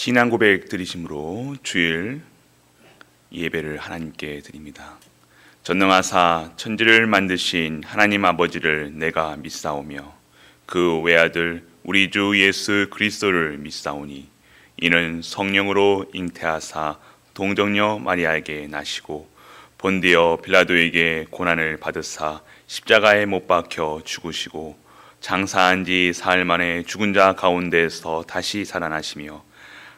신앙 고백 드리심으로 주일 예배를 하나님께 드립니다. 전능하사 천지를 만드신 하나님 아버지를 내가 믿사오며 그 외아들 우리 주 예수 그리스도를 믿사오니 이는 성령으로 잉태하사 동정녀 마리아에게 나시고 본디어 빌라도에게 고난을 받으사 십자가에 못 박혀 죽으시고 장사한 지 사흘 만에 죽은 자 가운데서 다시 살아나시며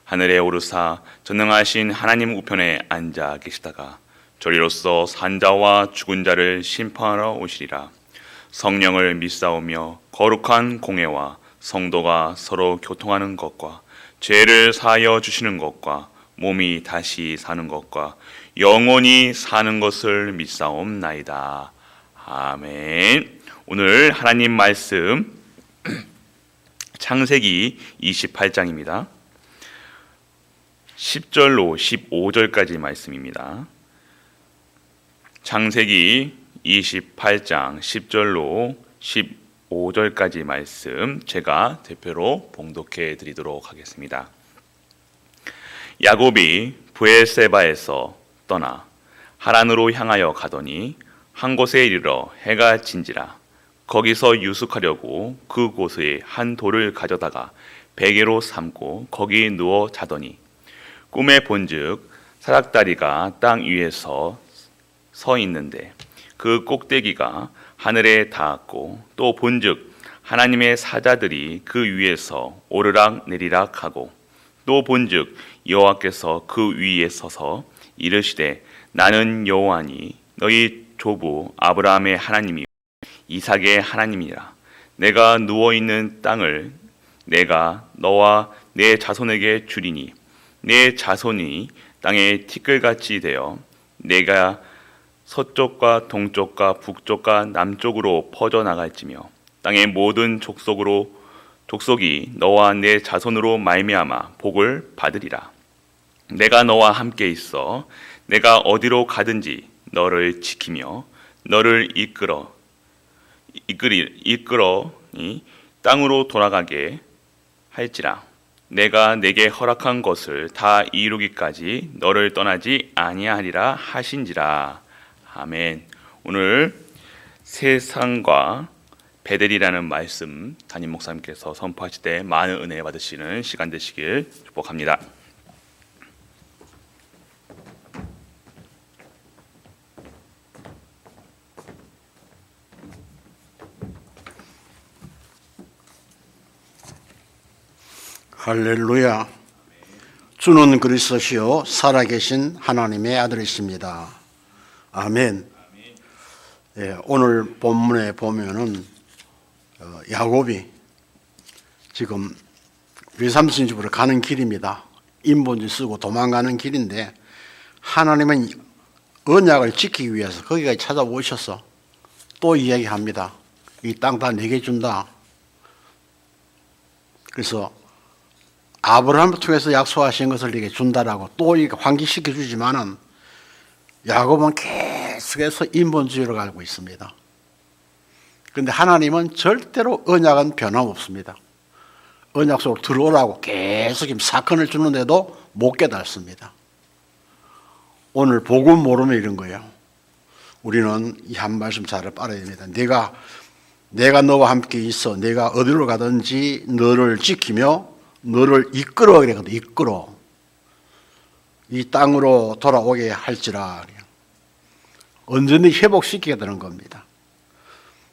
하늘에 오르사 전능하신 하나님 우편에 앉아 계시다가 저리로서 산자와 죽은 자를 심판하러 오시리라. 성령을 믿사오며 거룩한 공회와 성도가 서로 교통하는 것과 죄를 사하여 주시는 것과 몸이 다시 사는 것과 영원히 사는 것을 믿사옵나이다. 아멘. 오늘 하나님 말씀 창세기 28장입니다. 10절로 15절까지 말씀입니다. 창세기 28장 10절로 15절까지 말씀 제가 대표로 봉독해 드리도록 하겠습니다. 야곱이 브엘세바에서 떠나 하란으로 향하여 가더니 한 곳에 이르러 해가 진지라. 거기서 유숙하려고 그곳에 한 돌을 가져다가 베개로 삼고 거기 누워 자더니 꿈에 본즉 사닥다리가 땅 위에서 서 있는데 그 꼭대기가 하늘에 닿았고 또 본즉 하나님의 사자들이 그 위에서 오르락 내리락 하고 또 본즉 여호와께서 그 위에 서서 이르시되 나는 여호와니 너희 조부 아브라함의 하나님이요 이삭의 하나님이라. 내가 누워있는 땅을 내가 너와 내 자손에게 주리니 내 자손이 땅에 티끌같이 되어 내가 서쪽과 동쪽과 북쪽과 남쪽으로 퍼져나갈지며 땅의 모든 족속이 너와 내 자손으로 말미암아 복을 받으리라. 내가 너와 함께 있어 내가 어디로 가든지 너를 지키며 너를 이끌어니 땅으로 돌아가게 할지라. 내가 내게 허락한 것을 다 이루기까지 너를 떠나지 아니하리라 하신지라. 아멘. 오늘 세상과 베델이라는 말씀 담임 목사님께서 선포하실 때 많은 은혜 받으시는 시간 되시길 축복합니다. 할렐루야. 주는 그리스도시요 살아계신 하나님의 아들이십니다. 아멘. 예, 오늘 본문에 보면은 야곱이 지금 외삼촌 집으로 가는 길입니다. 인본지 쓰고 도망가는 길인데 하나님은 언약을 지키기 위해서 거기까지 찾아오셔서 또 이야기합니다. 이 땅 다 내게 준다. 그래서 아브라함을 통해서 약속하신 것을 네게 준다라고 또 이렇게 환기시켜 주지만은 야곱은 계속해서 인본주의로 가고 있습니다. 그런데 하나님은 절대로 언약은 변함없습니다. 언약 속으로 들어오라고 계속 사건을 주는데도 못 깨닫습니다. 오늘 복음 모르면 이런 거예요. 우리는 이 한 말씀 잘 알아야 됩니다. 내가 너와 함께 있어. 내가 어디로 가든지 너를 지키며 너를 이끌어. 그랬거든. 이끌어. 이 땅으로 돌아오게 할지라. 언제든지 회복시키게 되는 겁니다.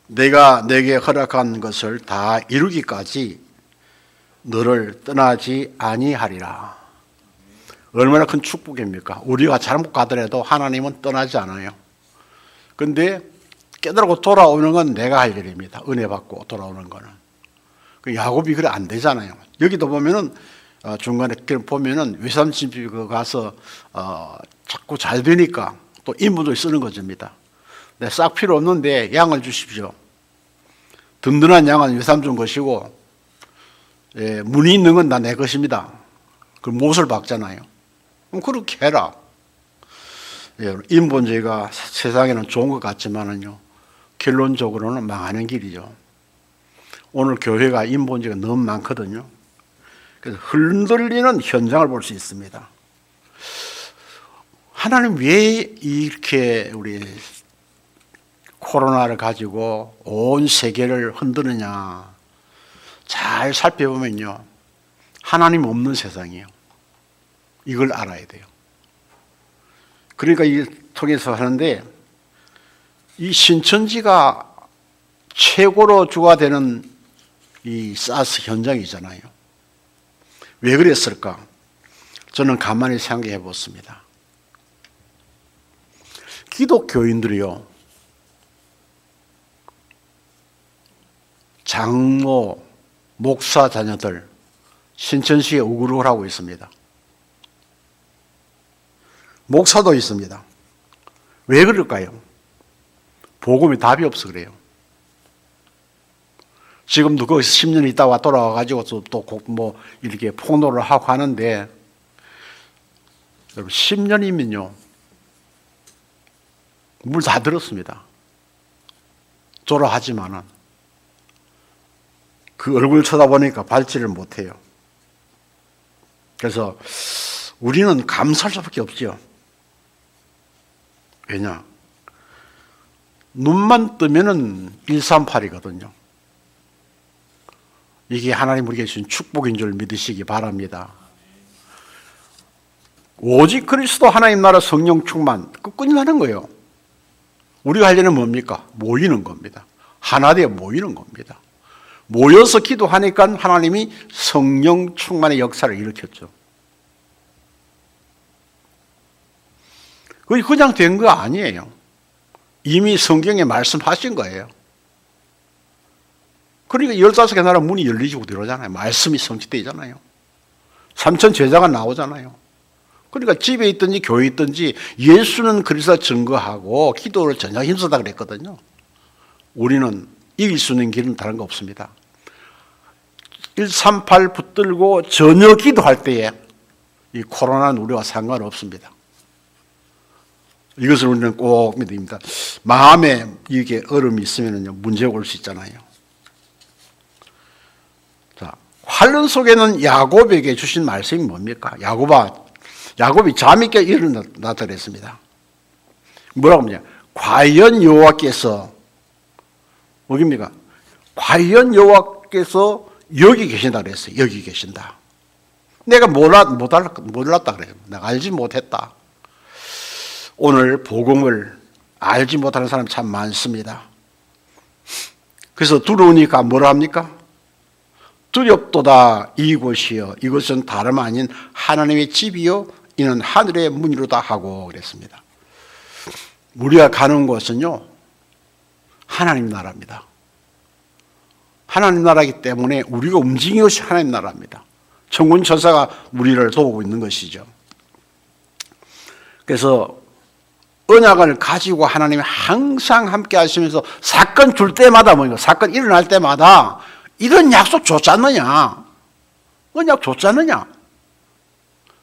내가 내게 허락한 것을 다 이루기까지 너를 떠나지 아니하리라. 얼마나 큰 축복입니까? 우리가 잘못 가더라도 하나님은 떠나지 않아요. 그런데 깨달고 돌아오는 건 내가 할 일입니다. 은혜 받고 돌아오는 거는. 야곱이 그래 안 되잖아요. 여기도 보면은 중간에 보면은 외삼촌 집에 가서 자꾸 잘 되니까 또 인분을 쓰는 것입니다. 싹 필요 없는데 양을 주십시오. 든든한 양은 외삼촌 것이고 무늬 있는 건 다 내 것입니다. 그 못을 박잖아요. 그럼 그렇게 해라. 인본주의가 세상에는 좋은 것 같지만은요, 결론적으로는 망하는 길이죠. 오늘 교회가 인본주의가 너무 많거든요. 그래서 흔들리는 현장을 볼 수 있습니다. 하나님 왜 이렇게 우리 코로나를 가지고 온 세계를 흔드느냐? 잘 살펴보면요, 하나님 없는 세상이에요. 이걸 알아야 돼요. 그러니까 이 통해서 하는데, 이 신천지가 최고로 주가 되는 이 사스 현장이잖아요. 왜 그랬을까? 저는 가만히 생각해 봤습니다. 기독교인들이요, 장로, 목사 자녀들 신천지에 우글우글 하고 있습니다. 목사도 있습니다. 왜 그럴까요? 복음이 답이 없어 그래요. 지금도 거기서 10년 있다가 돌아와가지고 또 뭐 이렇게 폭로를 하고 하는데, 여러분 10년이면요 물 다 들었습니다. 졸업하지만은 그 얼굴 쳐다보니까 밟지를 못해요. 그래서 우리는 감사할 수밖에 없죠. 왜냐? 눈만 뜨면은 138이거든요. 이게 하나님 우리에게 주신 축복인 줄 믿으시기 바랍니다. 오직 그리스도 하나님 나라 성령 충만, 끝끝나는 거예요. 우리가 할 일은 뭡니까? 모이는 겁니다. 하나 되어 모이는 겁니다. 모여서 기도하니까 하나님이 성령 충만의 역사를 일으켰죠. 그게 그냥 된 거 아니에요. 이미 성경에 말씀하신 거예요. 그러니까 15개 나라 문이 열리고 들어오잖아요. 말씀이 성취되잖아요. 3천 제자가 나오잖아요. 그러니까 집에 있든지 교회에 있든지 예수는 그리스도 증거하고 기도를 전혀 힘쓰다 그랬거든요. 우리는 이길 수 있는 길은 다른 거 없습니다. 138 붙들고 전혀 기도할 때에 이 코로나는 우리와 상관없습니다. 이것을 우리는 꼭 믿어야 됩니다. 마음에 이게 얼음이 있으면요 문제가 올 수 있잖아요. 자, 환란 속에는 야곱에게 주신 말씀이 뭡니까? 야곱이 잠이 깨 일어났다 그랬습니다. 뭐라고 하냐? 과연 여호와께서 뭐입니까? 과연 여호와께서 여기 계신다 그랬어요. 여기 계신다. 내가 몰랐다 그래요. 내가 알지 못했다. 오늘 복음을 알지 못하는 사람 참 많습니다. 그래서 두려우니까 뭐라 합니까? 두렵도다 이곳이여, 이것은 다름 아닌 하나님의 집이요 이는 하늘의 문이로다 하고 그랬습니다. 우리가 가는 곳은요 하나님 나라입니다. 하나님 나라이기 때문에 우리가 움직이는 것이 하나님 나라입니다. 천군 천사가 우리를 도우고 있는 것이죠. 그래서 언약을 가지고 하나님이 항상 함께 하시면서 사건 줄 때마다 사건 일어날 때마다 이런 약속 줬지 않느냐? 언약 줬지 않느냐?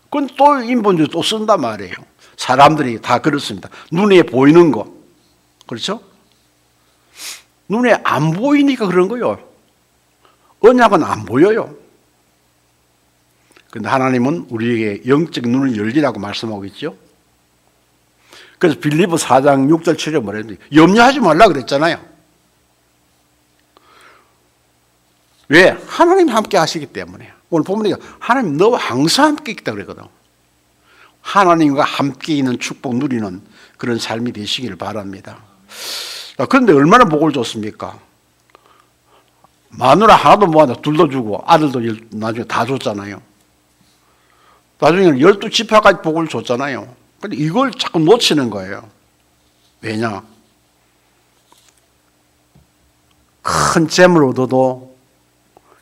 그건 또 인본주의 또 쓴단 말이에요. 사람들이 다 그렇습니다. 눈에 보이는 거. 그렇죠? 눈에 안 보이니까 그런 거예요. 언약은 안 보여요. 그런데 하나님은 우리에게 영적 눈을 열리라고 말씀하고 있죠. 그래서 빌립보 4장 6절 7절 뭐라 했는지 염려하지 말라 그랬잖아요. 왜? 하나님 함께 하시기 때문에. 오늘 보면 하나님 너와 항상 함께 있다 그랬거든. 하나님과 함께 있는 축복 누리는 그런 삶이 되시길 바랍니다. 그런데 얼마나 복을 줬습니까? 마누라 하나도 못 하나 둘도 주고 아들도 나중에 다 줬잖아요. 나중에는 12지파까지 복을 줬잖아요. 근데 이걸 자꾸 놓치는 거예요. 왜냐? 큰 재물 얻어도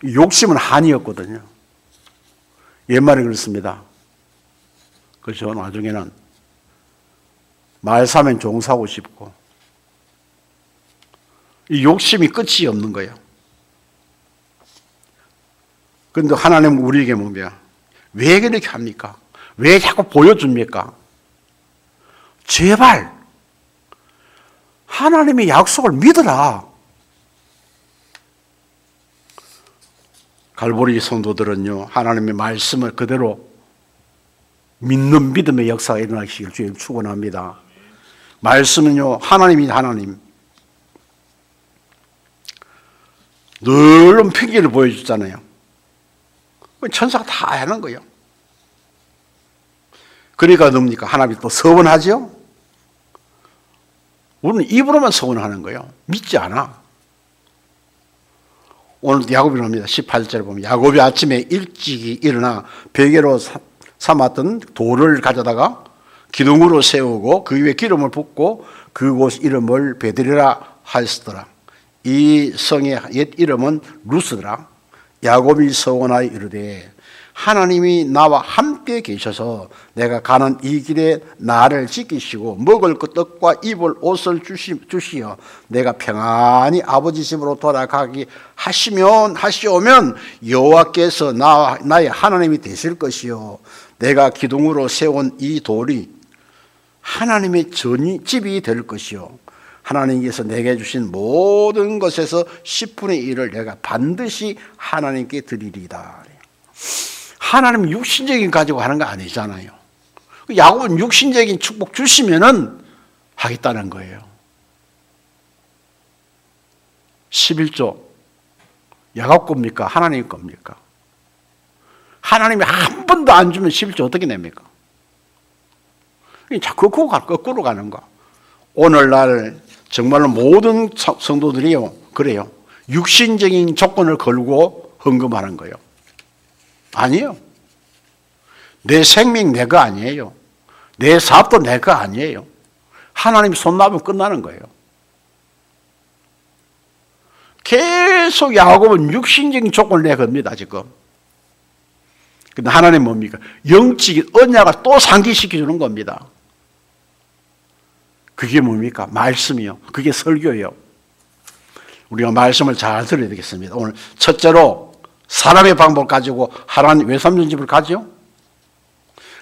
욕심은 한이었거든요. 옛말에 그렇습니다. 그렇죠. 나중에는 말 사면 종 사고 싶고 이 욕심이 끝이 없는 거예요. 그런데 하나님은 우리에게 뭐냐? 왜 그렇게 합니까? 왜 자꾸 보여줍니까? 제발 하나님의 약속을 믿어라. 갈보리 성도들은요, 하나님의 말씀을 그대로 믿는 믿음의 역사가 일어나기를 주님 축원합니다. 말씀은요, 하나님이 하나님. 늘 핑계를 보여주잖아요. 천사가 다 하는 거예요. 그러니까 뭡니까? 하나님이 또 서원하죠? 우리는 입으로만 서원하는 거예요. 믿지 않아. 오늘 야곱이 옵니다. 18절에 보면 야곱이 아침에 일찍이 일어나 베개로 삼았던 돌을 가져다가 기둥으로 세우고 그 위에 기름을 붓고 그곳 이름을 베들이라 하였더라. 이 성의 옛 이름은 루스더라. 야곱이 서원하여 이르되 하나님이 나와 함께 계셔서 내가 가는 이 길에 나를 지키시고 먹을 것 떡과 입을 옷을 주시어 내가 평안히 아버지 집으로 돌아가게 하시오면 여호와께서 나의 하나님이 되실 것이요 내가 기둥으로 세운 이 돌이 하나님의 집이 될 것이요 하나님께서 내게 주신 모든 것에서 10분의 1을 내가 반드시 하나님께 드리리다. 하나님 육신적인 가지고 하는 거 아니잖아요. 야곱은 육신적인 축복 주시면은 하겠다는 거예요. 11조 야곱 겁니까? 하나님 겁니까? 하나님이 한 번도 안 주면 11조 어떻게 냅니까? 자꾸 거꾸로 가는 거. 오늘날 정말로 모든 성도들이요 그래요. 육신적인 조건을 걸고 헌금하는 거예요. 아니에요. 내 생명 내 거 아니에요. 내 사업도 내 거 아니에요. 하나님이 손 놔면 끝나는 거예요. 계속 야곱은 육신적인 조건을 내겁니다 지금. 근데 하나님 뭡니까? 영적인 언약을 또 상기시켜 주는 겁니다. 그게 뭡니까? 말씀이요. 그게 설교예요. 우리가 말씀을 잘 들어야 되겠습니다. 오늘 첫째로 사람의 방법을 가지고 하나님 외삼촌 집을 가죠.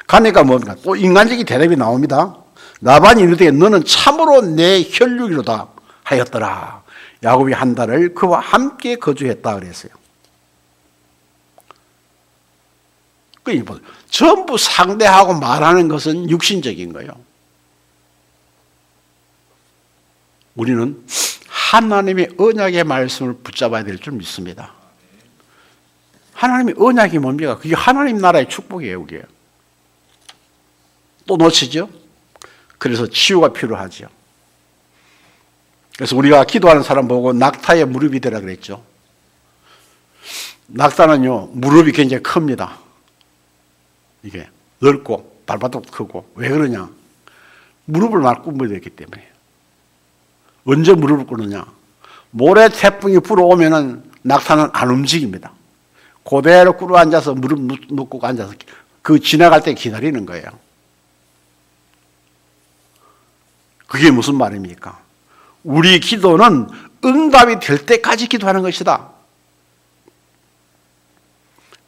가니까 뭡니까? 또 인간적인 대답이 나옵니다. 라반이 이르되 너는 참으로 내 혈육이로다 하였더라. 야곱이 한 달을 그와 함께 거주했다 그랬어요. 전부 상대하고 말하는 것은 육신적인 거예요. 우리는 하나님의 언약의 말씀을 붙잡아야 될 줄 믿습니다. 하나님의 언약이 뭡니까? 그게 하나님 나라의 축복이에요. 그게. 또 놓치죠? 그래서 치유가 필요하죠. 그래서 우리가 기도하는 사람 보고 낙타의 무릎이 되라 그랬죠. 낙타는요 무릎이 굉장히 큽니다. 이게 넓고 발바닥도 크고. 왜 그러냐? 무릎을 많이 꿇어야 되기 때문에. 언제 무릎을 꿇느냐? 모래 태풍이 불어오면은 낙타는 안 움직입니다. 그대로 꿇어 앉아서 무릎 놓고 앉아서 그 지나갈 때 기다리는 거예요. 그게 무슨 말입니까? 우리 기도는 응답이 될 때까지 기도하는 것이다.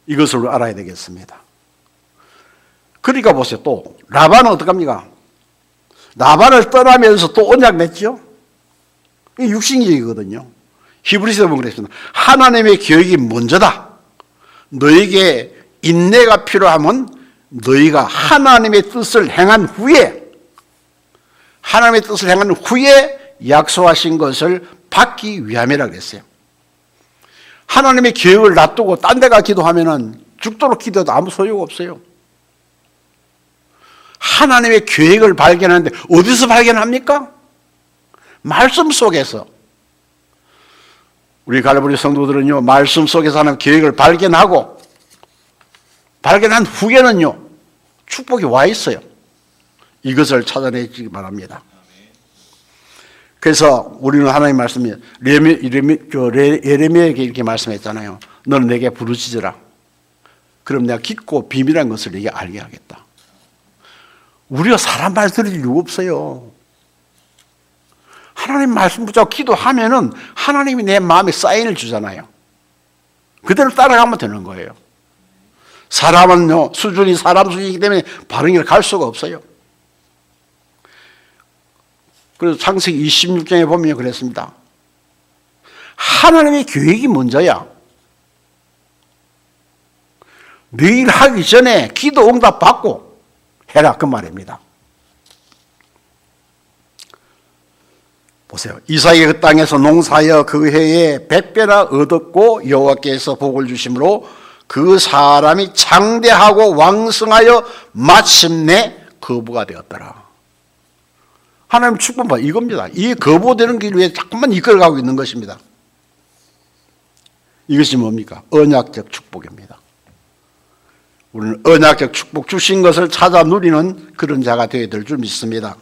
이것을 알아야 되겠습니다. 그러니까 보세요. 또 라반은 어떡합니까? 라반을 떠나면서 또 언약 맺죠? 이게 육신적이거든요. 히브리서에 보면 그랬습니다. 하나님의 계획이 먼저다. 너에게 인내가 필요하면 너희가 하나님의 뜻을 행한 후에 약속하신 것을 받기 위함이라 그랬어요. 하나님의 계획을 놔두고 딴 데가 기도하면은 죽도록 기도해도 아무 소용 없어요. 하나님의 계획을 발견하는데 어디서 발견합니까? 말씀 속에서. 우리 갈보리 성도들은요 말씀 속에서 하는 계획을 발견하고 발견한 후에는요 축복이 와 있어요. 이것을 찾아내기 바랍니다. 그래서 우리는 하나님 말씀이 예레미야에게 이렇게 말씀했잖아요. 너는 내게 부르짖으라. 그럼 내가 깊고 비밀한 것을 내게 알게 하겠다. 우리가 사람 말 들을 이유가 없어요. 하나님 말씀 붙잡고 기도하면은 하나님이 내 마음에 사인을 주잖아요. 그대로 따라가면 되는 거예요. 사람은요 수준이 사람 수준이기 때문에 바른 길을 갈 수가 없어요. 그래서 창세기 26장에 보면 그랬습니다. 하나님의 계획이 먼저야. 네 일 하기 전에 기도 응답 받고 해라 그 말입니다. 보세요. 이삭이 그 땅에서 농사하여 그 해에 100배나 얻었고 여호와께서 복을 주심으로 그 사람이 장대하고 왕성하여 마침내 거부가 되었더라. 하나님 축복받아 이겁니다. 이 거부되는 길 위에 자꾸만 이끌어가고 있는 것입니다. 이것이 뭡니까? 언약적 축복입니다. 우리는 언약적 축복 주신 것을 찾아 누리는 그런 자가 되어야 될 줄 믿습니다.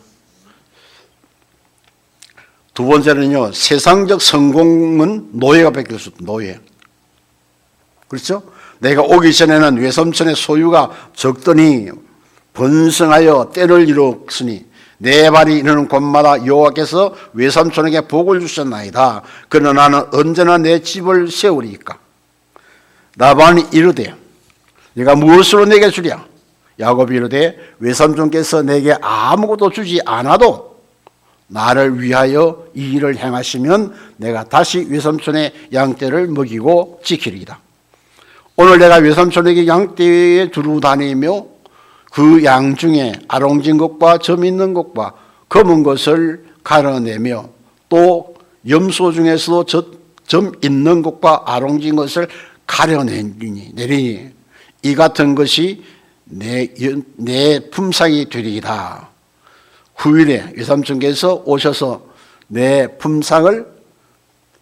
두 번째는요, 세상적 성공은 노예가 뺏길 수 없다. 노예. 그렇죠? 내가 오기 전에는 외삼촌의 소유가 적더니 번성하여 때를 이뤘으니 내 발이 이르는 곳마다 여호와께서 외삼촌에게 복을 주셨나이다. 그러나 나는 언제나 내 집을 세우리이까. 라반이 이르되 네가 무엇으로 내게 주랴? 야곱이 이르되 외삼촌께서 내게 아무것도 주지 않아도 나를 위하여 이 일을 행하시면 내가 다시 외삼촌의 양떼를 먹이고 지키리이다. 오늘 내가 외삼촌에게 양떼에 두루 다니며 그 양 중에 아롱진 것과 점 있는 것과 검은 것을 가려내며 또 염소 중에서도 점 있는 것과 아롱진 것을 가려내리니 이 같은 것이 내 품삯이 되리이다. 후일에 외삼촌께서 오셔서 내 품삯을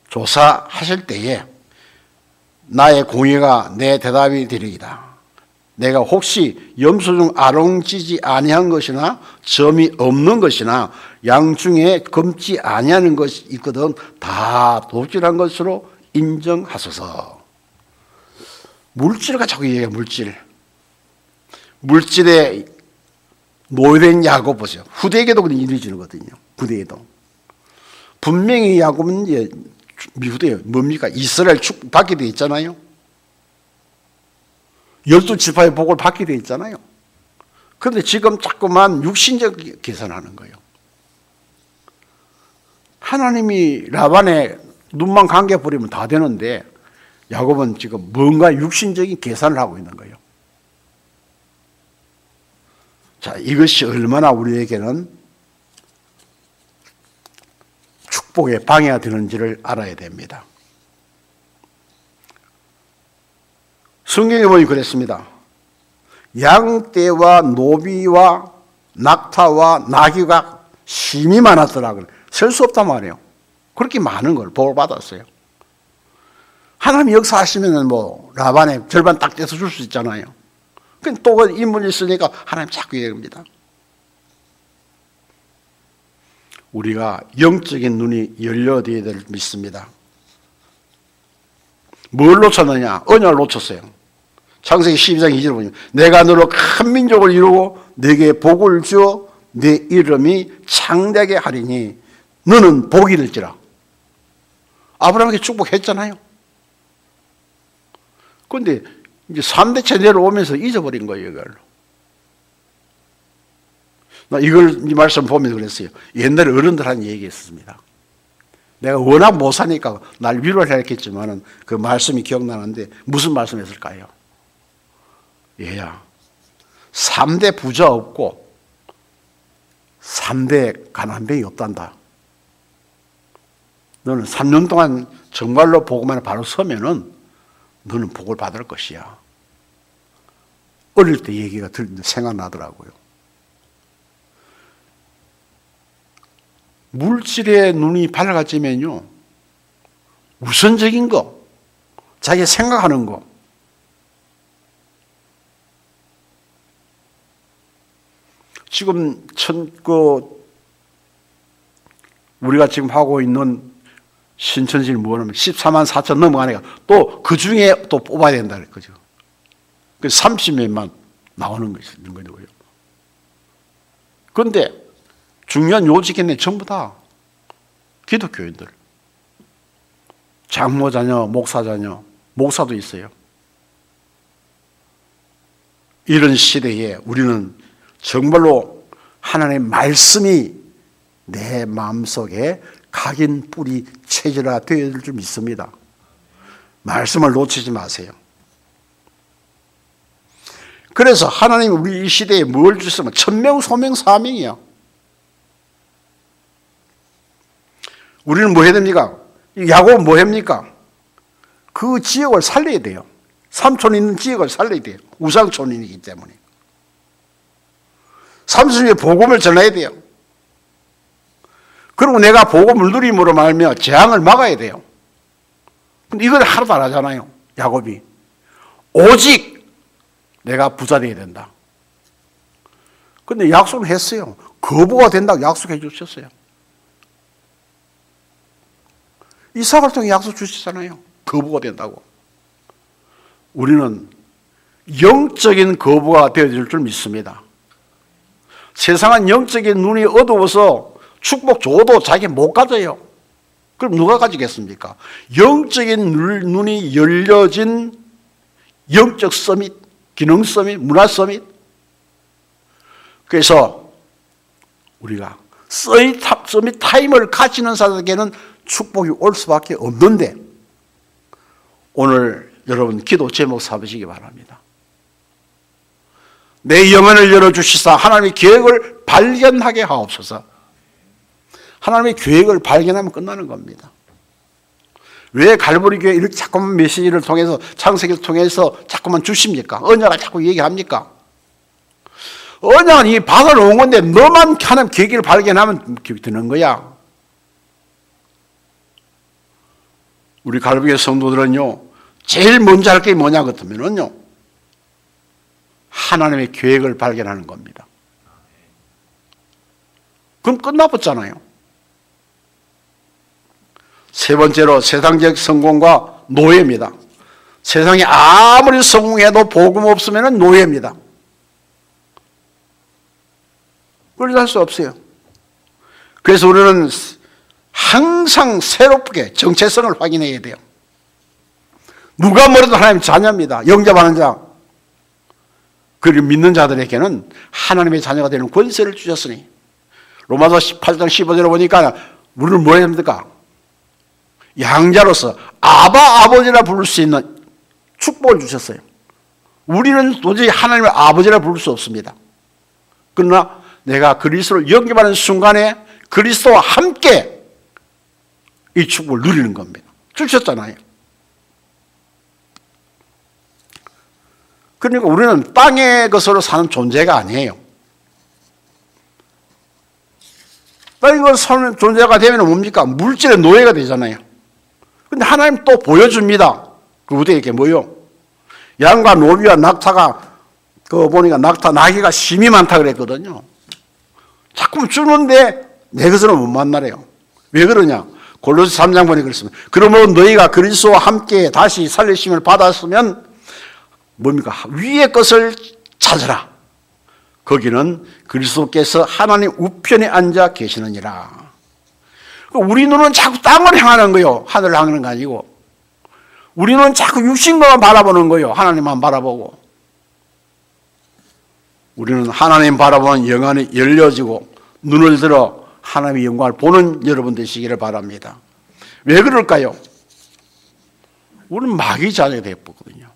조사하실 때에 나의 공의가 내 대답이 되리이다. 내가 혹시 염소 중 아롱지지 아니한 것이나 점이 없는 것이나 양 중에 검지 아니하는 것이 있거든 다 도질한 것으로 인정하소서. 물질을 자꾸 얘기해요. 물질에 노예된 야곱 보세요. 후대에게도 그런 일이 지르거든요. 후대에도. 분명히 야곱은 이제 미후대예요. 뭡니까? 이스라엘 축복 받게 돼 있잖아요. 12지파의 복을 받게 돼 있잖아요. 그런데 지금 자꾸만 육신적 계산하는 거예요. 하나님이 라반의 눈만 감겨버리면 다 되는데 야곱은 지금 뭔가 육신적인 계산을 하고 있는 거예요. 자, 이것이 얼마나 우리에게는 축복의 방해가 되는지를 알아야 됩니다. 성경에 보니 그랬습니다. 양떼와 노비와 낙타와 나귀가 심히 많았더라고요. 셀 수 없단 말이에요. 그렇게 많은 걸 복을 받았어요. 하나님 역사하시면 뭐 라반의 절반 딱 떼서 줄 수 있잖아요. 또 그 인물이 있으니까 하나님 자꾸 얘기합니다. 우리가 영적인 눈이 열려야 될 믿습니다. 뭘 놓쳤느냐? 언약을 놓쳤어요. 창세기 12장 2절을 보면 내가 너로 큰 민족을 이루고 네게 복을 주어 네 이름이 창대하게 하리니 너는 복이 될지라. 아브라함에게 축복했잖아요. 그런데 이제 3대째 내려오면서 잊어버린 거예요, 이걸. 나 이 말씀 보면서 그랬어요. 옛날에 어른들 한 얘기 했습니다. 내가 워낙 못 사니까 날 위로를 했겠지만은 그 말씀이 기억나는데 무슨 말씀 했을까요? 얘야, 3대 부자 없고 3대 가난뱅이 없단다. 너는 3년 동안 정말로 복음만에 바로 서면은 너는 복을 받을 것이야. 어릴 때 얘기가 생각나더라고요. 물질에 눈이 밝아지면요, 우선적인 거, 자기가 생각하는 거, 지금 우리가 지금 하고 있는 신천지를 뭐냐면 14만 4천 넘어가니까 또 그 중에 또 뽑아야 된다 그랬거죠. 그 30몇만 나오는 것이 있는 거고요. 그런데 중요한 요직에는 전부 다 기독교인들. 장모 자녀, 목사 자녀, 목사도 있어요. 이런 시대에 우리는 정말로 하나님의 말씀이 내 마음속에 각인 뿌리 체질화 되어야 될 줄 믿습니다. 말씀을 놓치지 마세요. 그래서 하나님이 우리 이 시대에 뭘 주셨으면 천명, 소명, 사명이야. 우리는 뭐 해야 됩니까? 야곱은 뭐 합니까? 그 지역을 살려야 돼요. 삼촌 있는 지역을 살려야 돼요. 우상촌이기 때문에. 삼촌에게 복음을 전해야 돼요. 그리고 내가 복음을 누림으로 말며 재앙을 막아야 돼요. 근데 이걸 하나도 안 하잖아요. 야곱이. 오직 내가 부자 되어야 된다. 근데 약속은 했어요. 거부가 된다고 약속해 주셨어요. 이삭을 통해 약속 주시잖아요. 거부가 된다고. 우리는 영적인 거부가 되어질 줄 믿습니다. 세상은 영적인 눈이 어두워서 축복 줘도 자기 못 가져요. 그럼 누가 가지겠습니까? 영적인 눈이 열려진 영적 서밋, 기능 서밋, 문화 서밋. 그래서 우리가 서밋 타임을 가지는 사람에게는 축복이 올 수밖에 없는데 오늘 여러분 기도 제목 삼으시기 바랍니다. 내 영혼을 열어주시사 하나님의 계획을 발견하게 하옵소서. 하나님의 계획을 발견하면 끝나는 겁니다. 왜 갈보리 교회 이렇게 자꾸만 메시지를 통해서 창세기를 통해서 자꾸만 주십니까? 언약을 자꾸 얘기합니까? 언약은 이 받아놓은 건데 너만 하나님 계획을 발견하면 되는 거야. 우리 갈보리 성도들은요 제일 먼저 할 게 뭐냐 같으면요 하나님의 계획을 발견하는 겁니다. 그럼 끝나버렸잖아요. 세 번째로 세상적 성공과 노예입니다. 세상에 아무리 성공해도 복음 없으면 노예입니다. 그걸 할 수 없어요. 그래서 우리는 항상 새롭게 정체성을 확인해야 돼요. 누가 뭐래도 하나님 자녀입니다. 영접하는 자. 그리고 믿는 자들에게는 하나님의 자녀가 되는 권세를 주셨으니 로마서 18장 15절에 보니까 우리는 뭐 해야 됩니까? 양자로서 아버지라 부를 수 있는 축복을 주셨어요. 우리는 도저히 하나님을 아버지라 부를 수 없습니다. 그러나 내가 그리스도를 영접하는 순간에 그리스도와 함께 이 축복을 누리는 겁니다. 주셨잖아요. 그러니까 우리는 땅의 것으로 사는 존재가 아니에요. 땅의 것으로 사는 존재가 되면 뭡니까? 물질의 노예가 되잖아요. 근데 하나님 또 보여줍니다. 그 우리에게 뭐요? 양과 노비와 낙타가 보니까 나귀가 심이 많다 그랬거든요. 자꾸 주는데 내 것으로 못 만나래요. 왜 그러냐? 골로새 3장 보니까 그랬습니다. 그러므로 너희가 그리스도와 함께 다시 살리심을 받았으면 뭡니까? 위의 것을 찾으라. 거기는 그리스도께서 하나님 우편에 앉아 계시느니라. 우리 눈은 자꾸 땅을 향하는 거예요. 하늘을 향하는 거 아니고. 우리 눈은 자꾸 육신과만 바라보는 거예요. 하나님만 바라보고. 우리는 하나님 바라보는 영안이 열려지고 눈을 들어 하나님의 영광을 보는 여러분 되시기를 바랍니다. 왜 그럴까요? 우리는 마귀 자녀가 되었거든요.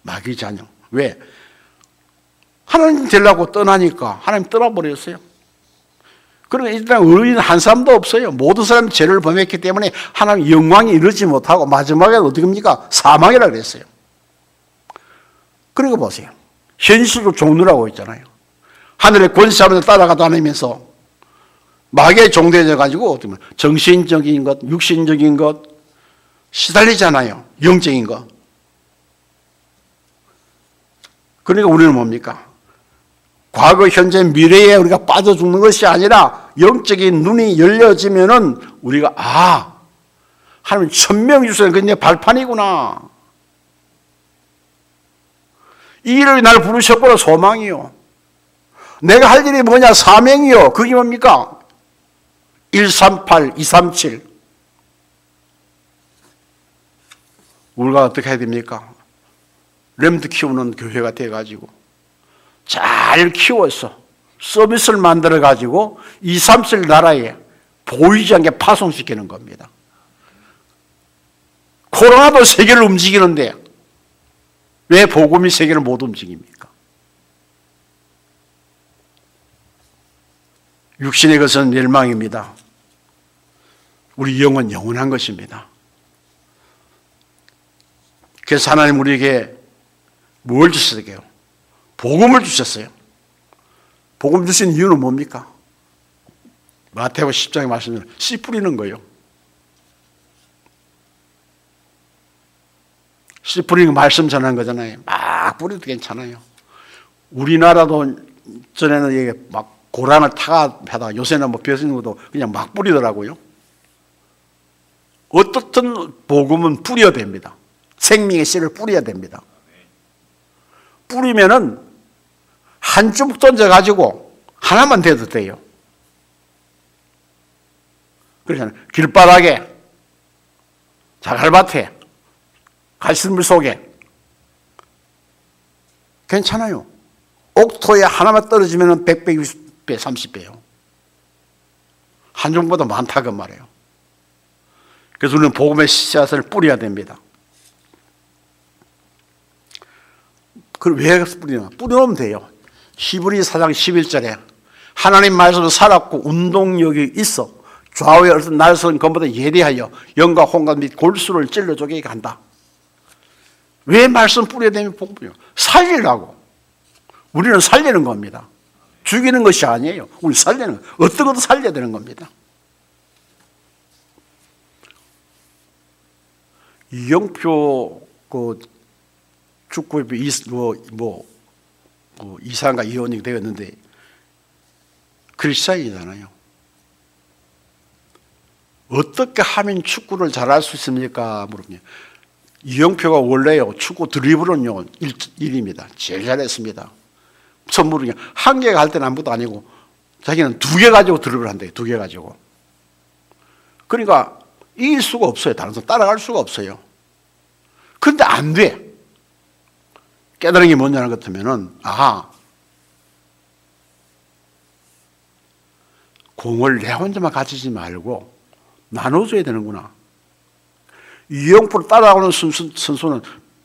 마귀 자녀. 왜? 하나님 되려고 떠나니까 하나님 떠나버렸어요. 그러니까 일단 의인 한 사람도 없어요. 모든 사람이 죄를 범했기 때문에 하나님 영광이 이르지 못하고 마지막에 어떻게 합니까? 사망이라고 그랬어요. 그러니까 보세요. 현실로 종노라고 있잖아요. 하늘의 권세자를 따라가 다니면서 마귀에 종되어 가지고 어떻게 보면 정신적인 것, 육신적인 것 시달리잖아요. 영적인 것. 그러니까 우리는 뭡니까? 과거, 현재, 미래에 우리가 빠져 죽는 것이 아니라 영적인 눈이 열려지면은 우리가 하나님 천명 주시는 그 내 발판이구나. 이 일을 날 부르셨구나. 소망이요. 내가 할 일이 뭐냐? 사명이요. 그게 뭡니까? 138, 237. 우리가 어떻게 해야 됩니까? 렘드 키우는 교회가 돼가지고 잘 키워서 서비스를 만들어가지고 237 나라에 보이지 않게 파송시키는 겁니다. 코로나도 세계를 움직이는데 왜 복음이 세계를 못 움직입니까? 육신의 것은 멸망입니다. 우리 영은 영원한 것입니다. 그래서 하나님 우리에게 뭘 주셨어요? 복음을 주셨어요. 복음 주신 이유는 뭡니까? 마태복음 10장에 말씀드린 씨 뿌리는 거예요. 씨 뿌리는 거 말씀 전하는 거잖아요. 막 뿌려도 괜찮아요. 우리나라도 전에는 이게 막 고란을 타가다가 요새는 뭐 벼슬는 것도 그냥 막 뿌리더라고요. 어떻든 복음은 뿌려야 됩니다. 생명의 씨를 뿌려야 됩니다. 뿌리면은 한 줌 던져가지고 하나만 돼도 돼요. 그렇잖아요. 길바닥에, 자갈밭에, 갈실물 속에 괜찮아요. 옥토에 하나만 떨어지면 100배, 60배, 30배요. 한 줌보다 많다 그 말이에요. 그래서 우리는 복음의 씨앗을 뿌려야 됩니다. 그럼 왜 뿌리냐? 뿌려놓으면 돼요. 히브리 4장 11절에 하나님 말씀으로 살았고 운동력이 있어 좌우의 어떤 날선 검보다 예리하여 영과 홍과 및 골수를 찔러 쪼개게 한다. 왜 말씀 뿌려야 되면 복음이요? 살리라고. 우리는 살리는 겁니다. 죽이는 것이 아니에요. 우리 살리는 거. 어떤 것도 살려야 되는 겁니다. 이영표 그 축구협회 이사장과 이원이 되었는데 크리스찬이잖아요. 어떻게 하면 축구를 잘할 수 있습니까? 물으면 이영표가 원래요 축구 드리블은요 1입니다. 제일 잘했습니다. 선물은 한 개가 할 때는 아무것도 아니고 자기는 2개 가지고 드리블을 한대요. 2개 가지고. 그러니까 이길 수가 없어요. 다른 사람 따라갈 수가 없어요. 그런데 안 돼. 깨달은 게 뭐냐는 것 같으면은 공을 내 혼자만 가지지 말고 나눠줘야 되는구나. 이영표를 따라가는 선수는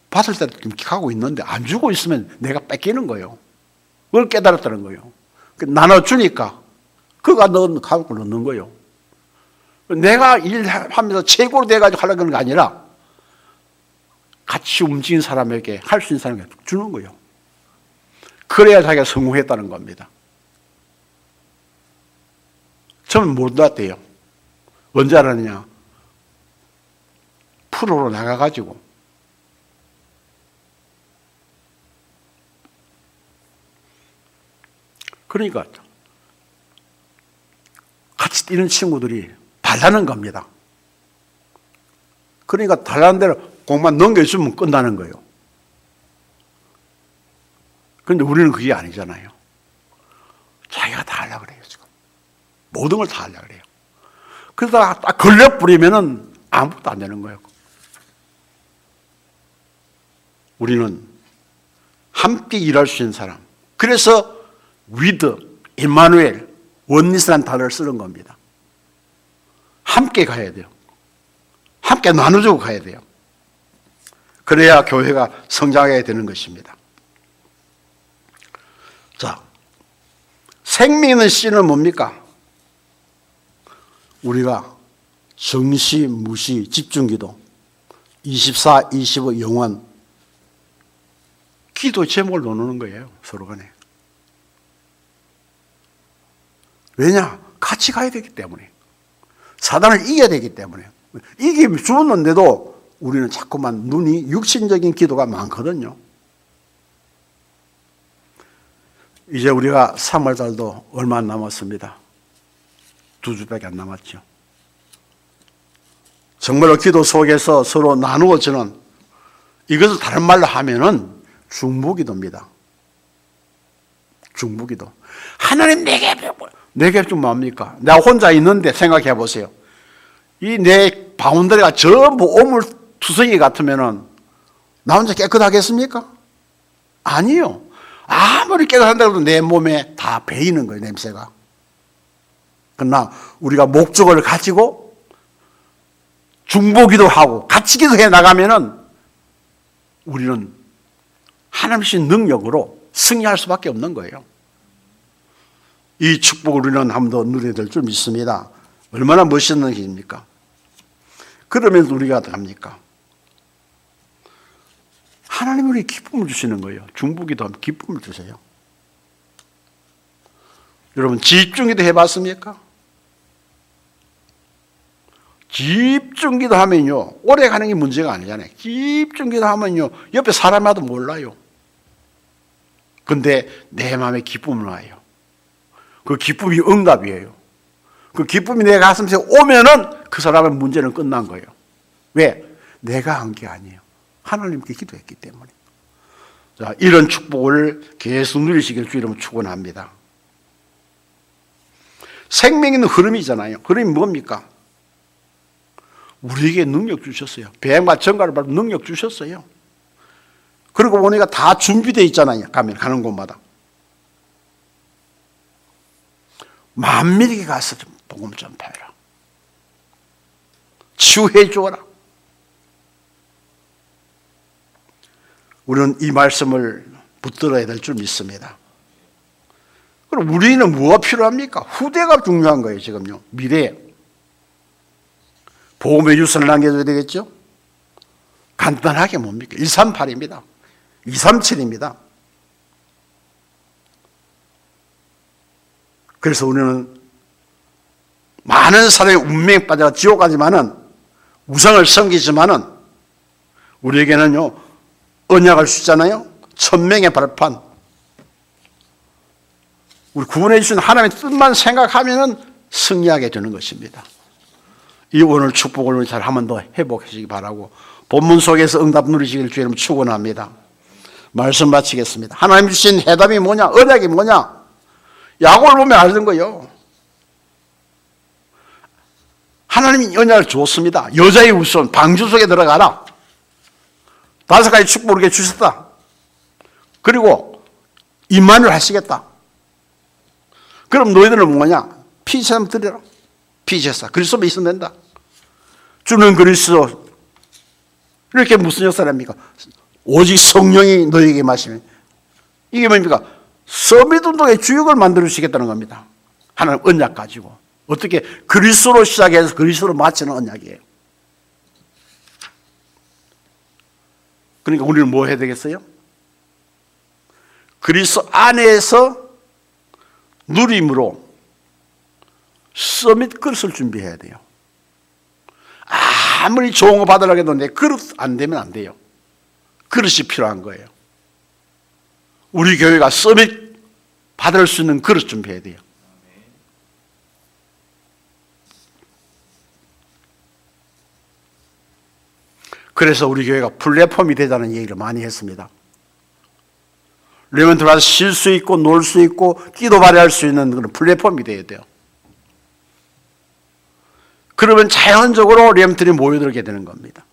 받을 때 가고 있는데 안 주고 있으면 내가 뺏기는 거예요. 그걸 깨달았다는 거예요. 나눠주니까 그가 가고 넣는 거예요. 내가 일하면서 최고로 돼가지고 하려는 게 아니라 같이 움직이는 사람에게 할 수 있는 사람에게 주는 거예요. 그래야 자기가 성공했다는 겁니다. 저는 못 알았대요. 언제 알았느냐? 프로로 나가가지고 그러니까 같이 뛰는 친구들이 달라는 겁니다. 그러니까 달라는 대로 공만 넘겨주면 끝나는 거예요. 그런데 우리는 그게 아니잖아요. 자기가 다 하려고 그래요, 지금. 모든 걸 다 하려고 그래요. 그러다가 딱 걸려버리면은 아무것도 안 되는 거예요. 우리는 함께 일할 수 있는 사람. 그래서 위드, 임마누엘, 원리스라는 단어를 쓰는 겁니다. 함께 가야 돼요. 함께 나눠주고 가야 돼요. 그래야 교회가 성장하게 되는 것입니다. 자, 생명 있는 씨는 뭡니까? 우리가 정시, 무시, 집중기도, 24, 25 영원, 기도 제목을 나누는 거예요, 서로 간에. 왜냐? 같이 가야 되기 때문에. 사단을 이겨야 되기 때문에. 이기면 죽었는데도 우리는 자꾸만 눈이 육신적인 기도가 많거든요. 이제 우리가 3월달도 얼마 안 남았습니다. 2주밖에 안 남았죠. 정말로 기도 속에서 서로 나누어지는 이것을 다른 말로 하면은 중보기도입니다. 중보기도. 하나님 내게 좀 뭡니까? 내가 혼자 있는데 생각해 보세요. 이 내 바운더리가 전부 오물투성이 같으면은 나 혼자 깨끗하겠습니까? 아니요. 아무리 깨끗한다고 해도 내 몸에 다 배이는 거예요, 냄새가. 그러나 우리가 목적을 가지고 중보기도 하고 같이 기도해 나가면은 우리는 하나님의 능력으로 승리할 수밖에 없는 거예요. 이 축복을 우리는 한 번 더 누려야 될 줄 믿습니다. 얼마나 멋있는 일입니까? 그러면 우리가 어떡합니까? 하나님이 우리에게 기쁨을 주시는 거예요. 중보기도 하면 기쁨을 주세요. 여러분 집중기도 해봤습니까? 집중기도 하면요 오래 가는 게 문제가 아니잖아요. 집중기도 하면요 옆에 사람마다 몰라요. 근데 내 마음에 기쁨이 와요. 그 기쁨이 응답이에요. 그 기쁨이 내 가슴에 오면은 그 사람의 문제는 끝난 거예요. 왜? 내가 한 게 아니에요. 하나님께 기도했기 때문에. 자, 이런 축복을 계속 누리시길 주 이름으로 축원합니다. 생명 있는 흐름이잖아요. 흐름이 뭡니까? 우리에게 능력 주셨어요. 배행과 전가를 받고 능력 주셨어요. 그리고 보니까 다 준비되어 있잖아요. 가는 곳마다. 만민에게 가서 좀 복음 전파해라. 치유해 주어라. 우리는 이 말씀을 붙들어야 될 줄 믿습니다. 그럼 우리는 뭐가 필요합니까? 후대가 중요한 거예요, 지금요. 미래에. 복음의 유산을 남겨줘야 되겠죠? 간단하게 뭡니까? 138입니다. 237입니다. 그래서 우리는 많은 사람의 운명에 빠져 지옥 가지만은 우상을 섬기지만은 우리에게는요 언약을 주잖아요. 천명의 발판. 우리 구원해 주신 하나님의 뜻만 생각하면은 승리하게 되는 것입니다. 이 오늘 축복을 잘 한 번 더 회복하시기 바라고 본문 속에서 응답 누리시기를 주님 축원합니다. 말씀 마치겠습니다. 하나님 주신 해답이 뭐냐? 언약이 뭐냐? 야고보를 보면 알던 거예요. 하나님이 언약을 줬습니다. 여자의 우선 방주 속에 들어가라. 5가지 축복을 이렇게 주셨다. 그리고 임만을 하시겠다. 그럼 너희들은 뭐냐? 피제사 드려라. 피제사. 그리스도만 있으면 된다. 주는 그리스도. 이렇게 무슨 역사랍니까? 오직 성령이 너희에게 마시면. 이게 뭡니까? 서밋 운동의 주역을 만들어 주시겠다는 겁니다. 하나님 언약 가지고. 어떻게? 그리스도로 시작해서 그리스도로 마치는 언약이에요. 그러니까 우리는 뭐 해야 되겠어요? 그리스도 안에서 누림으로 서밋 그릇을 준비해야 돼요. 아무리 좋은 거 받으려고 해도 내 그릇 안 되면 안 돼요. 그릇이 필요한 거예요. 우리 교회가 서밋 받을 수 있는 그릇 준비해야 돼요. 그래서 우리 교회가 플랫폼이 되자는 얘기를 많이 했습니다. 레몬트 와서 쉴 수 있고 놀 수 있고 기도 발휘할 수 있는 그런 플랫폼이 되어야 돼요. 그러면 자연적으로 레몬트들이 모여들게 되는 겁니다.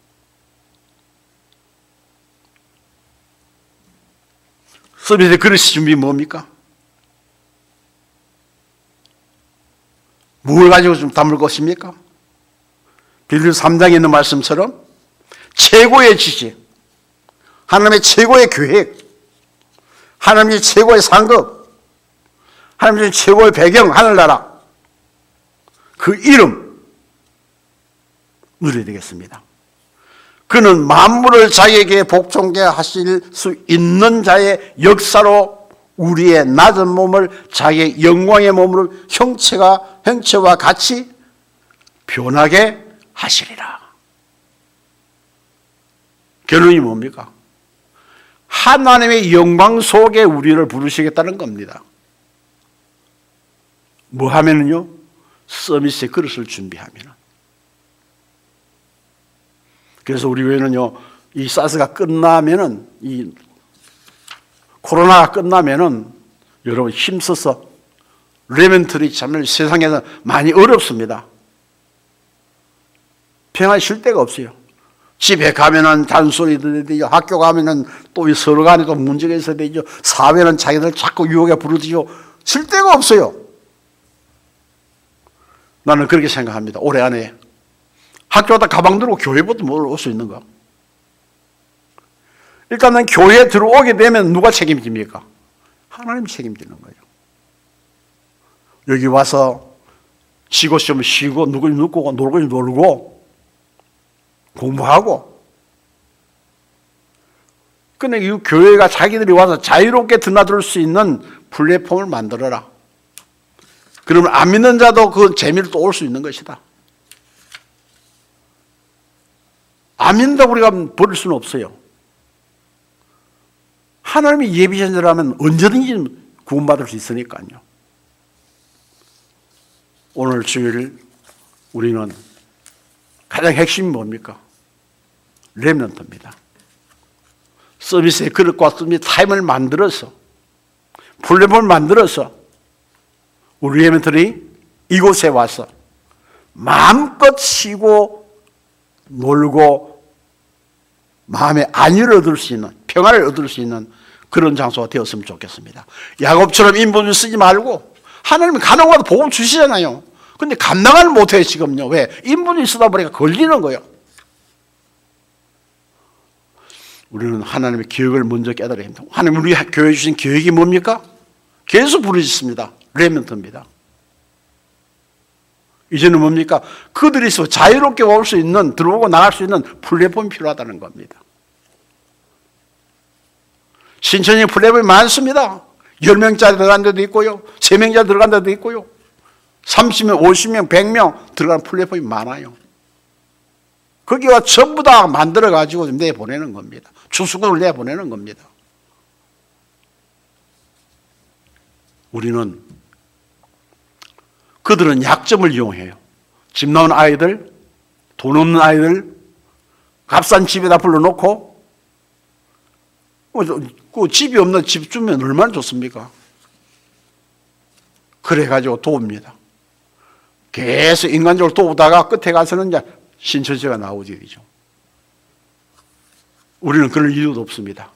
서밋의 그릇 준비 뭡니까? 뭘 가지고 좀 담을 것입니까? 빌립보서 3장에 있는 말씀처럼 최고의 지식, 하나님의 최고의 계획, 하나님의 최고의 상급, 하나님의 최고의 배경, 하늘나라, 그 이름 누려야 되겠습니다. 그는 만물을 자기에게 복종케 하실 수 있는 자의 역사로 우리의 낮은 몸을 자기의 영광의 몸으로 형체와 같이 변하게 하시리라. 결론이 뭡니까? 하나님의 영광 속에 우리를 부르시겠다는 겁니다. 뭐 하면은요? 서밋의 그릇을 준비하면. 그래서 우리 교회는요, 이 사스가 끝나면은, 이 코로나가 끝나면은, 여러분 힘써서 레멘트리 참을 세상에서 많이 어렵습니다. 평안히 쉴 데가 없어요. 집에 가면은 잔소리 들어야 되죠. 학교 가면은 또 서로 간에 또 문제가 있어야 되죠. 사회는 자기들 자꾸 유혹에 부르지요. 쉴 데가 없어요. 나는 그렇게 생각합니다. 올해 안에 학교 갔다 가방 들고 교회부터 뭘 올 수 있는가? 일단은 교회에 들어오게 되면 누가 책임집니까? 하나님 책임지는 거예요. 여기 와서 쉬고 싶으면 쉬고 누구 눕고 놀고 놀고 공부하고. 근데 이 교회가 자기들이 와서 자유롭게 드나들 수 있는 플랫폼을 만들어라. 그러면 안 믿는 자도 그 재미를 또 올 수 있는 것이다. 안 믿는다고 우리가 버릴 수는 없어요. 하나님이 예비한 자라면 언제든지 구원받을 수 있으니까요. 오늘 주일 우리는 가장 핵심이 뭡니까? 렘넌트입니다. 서비스의 그릇과 서비스 타임을 만들어서 플랫폼을 만들어서 우리 렘넌트들이 이곳에 와서 마음껏 쉬고 놀고 마음의 안위를 얻을 수 있는, 평화를 얻을 수 있는 그런 장소가 되었으면 좋겠습니다. 야곱처럼 인본주의 쓰지 말고, 하나님이 가능하도 복음 주시잖아요. 근데 감당을 못해요 지금요. 왜? 인본주의 쓰다 보니까 걸리는 거예요. 우리는 하나님의 계획을 먼저 깨달아야 합니다. 하나님 우리 교회에 주신 계획이 뭡니까? 계속 부르짖습니다. 렘넌트입니다. 이제는 뭡니까? 그들이 자유롭게 올 수 있는, 들어오고 나갈 수 있는 플랫폼이 필요하다는 겁니다. 신천지 플랫폼이 많습니다. 10명짜리 들어간 데도 있고요. 3명짜리 들어간 데도 있고요. 30명, 50명, 100명 들어가는 플랫폼이 많아요. 거기와 전부 다 만들어가지고 내보내는 겁니다. 주수금을 내보내는 겁니다. 우리는 그들은 약점을 이용해요. 집 나온 아이들, 돈 없는 아이들, 값싼 집에다 불러놓고 그 집이 없는 집 주면 얼마나 좋습니까? 그래가지고 도웁니다. 계속 인간적으로 도우다가 끝에 가서는 이제 신천지가 나오게 되죠. 우리는 그럴 이유도 없습니다.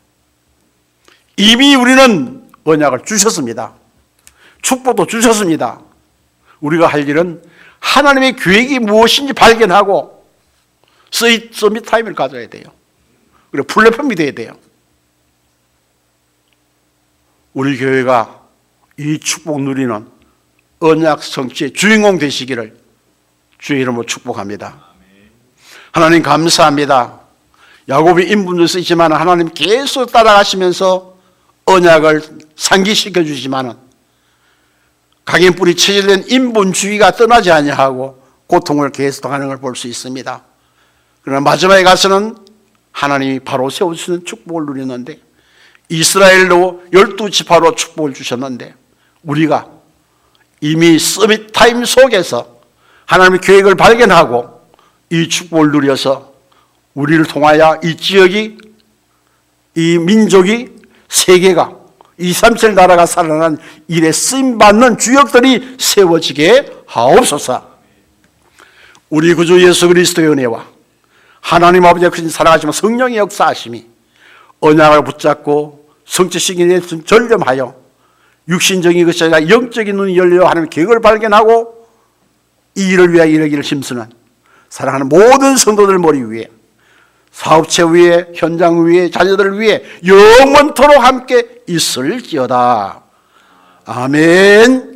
이미 우리는 언약을 주셨습니다. 축복도 주셨습니다. 우리가 할 일은 하나님의 계획이 무엇인지 발견하고 서밋 타임을 가져야 돼요. 그리고 플랫폼이 돼야 돼요. 우리 교회가 이 축복 누리는 언약 성취의 주인공 되시기를 주의 이름으로 축복합니다. 하나님 감사합니다. 야곱이 인분을 쓰지만 하나님 계속 따라가시면서 언약을 상기시켜 주시지만 각인 뿌리 체질된 인본주의가 떠나지 아니하고 고통을 계속하는 걸 볼 수 있습니다. 그러나 마지막에 가서는 하나님이 바로 세우시는 축복을 누리는데 이스라엘로 12지파로 축복을 주셨는데 우리가 이미 서밋 타임 속에서 하나님의 계획을 발견하고 이 축복을 누려서 우리를 통하여 이 지역이, 이 민족이, 세계가, 237 나라가 살아난 일에 쓰임받는 주역들이 세워지게 하옵소서. 우리 구주 예수 그리스도의 은혜와 하나님 아버지의 크신 사랑하시며 성령의 역사하심이 언약을 붙잡고 성취시키기 위해 전념하여 육신적인 것이 아니라 영적인 눈이 열려 하나님의 계획을 발견하고 이 일을 위하여 이르기를 힘쓰는 사랑하는 모든 성도들 머리 위에, 사업체 위에, 현장 위에, 자녀들 위에 영원토록 함께 있을지어다. 아멘.